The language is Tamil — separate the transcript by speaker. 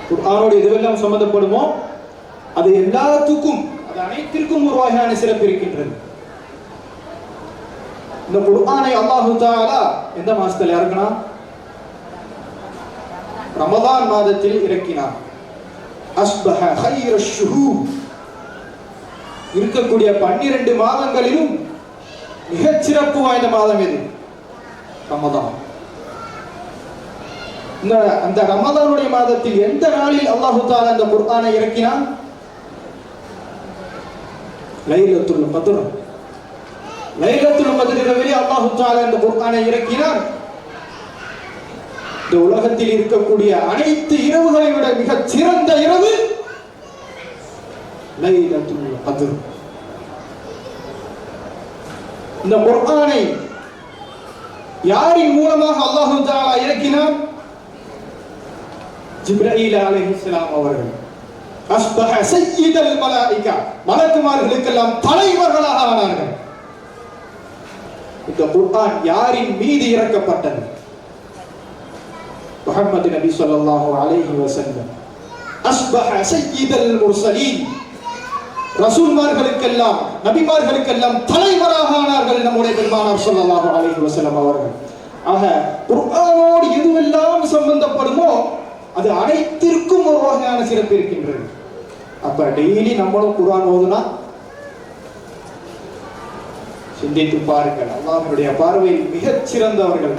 Speaker 1: குர்ஆனோடு எதுவெல்லாம் சம்பந்தப்படுமோ அது எல்லாத்துக்கும், அது அனைத்திற்கும் ஒரு வகையான சிறப்பு இருக்கின்றது. இந்த குர்ஆனை அல்லாஹ் தஆலா எந்த மாசத்துல இறக்கினான்? ரமதான் மாதத்தில் இறக்கினார். அஸ்பஹ கைர ஷுஹூர், இருக்கக்கூடிய 12 மாதங்களிலும் மிகச் சிறப்பு வாய்ந்த மாதம் எது? ரமதான். அந்த ரமதானுடைய மாதத்தில் எந்த நாளில் அல்லாஹ் தஆலா அந்த குர்ஆனை இறக்கினான்? லைலத்துல் கத்ர். லைலத்துல் கத்ர் இரவிலே அல்லாஹ் தஆலா இந்த குர்ஆனை இறக்கினான். இந்த உலகத்தில் இருக்கக்கூடிய அனைத்து இரவுகளை விட மிகச் சிறந்த இரவு லைலத்துல் கத்ர். இந்த குர்ஆனை யாரின் மூலமாக அல்லாஹ் தஆலா இறக்கினான்? ஜிப்ரீல் அலைஹிஸ்ஸலாம் அவர்கள். அஸ்பஹ சய்யிதல் மலாயிகா, மலக்குமார்களுக்கெல்லாம் தலைவர்களாக ஆனார்கள். இந்த குர்ஆன் யாரின் மீது இறக்கப்பட்டது? முஹம்மது நபி ஸல்லல்லாஹு அலைஹி வஸல்லம். அஸ்பஹ சய்யிதல் முர்சலீன், ரசூல்மார்களுக்கெல்லாம் நபிமார்களுக்கெல்லாம் தலைவராக ஆனார்கள் நம்முடைய பெருமானார் ஸல்லல்லாஹு அலைஹி வஸல்லம் அவர்கள். ஆக குர்ஆனோடு எதுவெல்லாம் சம்பந்தப்படுமோ அது அனைத்திற்கும் ஒரு வகையான சிறப்பு இருக்கின்றது. அப்ப டெய்லி நம்மளும் குர்ஆன் ஓதுனா சிந்தித்து பாருங்கள், அல்லாஹ்வுடைய பார்வையில் மிகச் சிறந்தவர்கள்.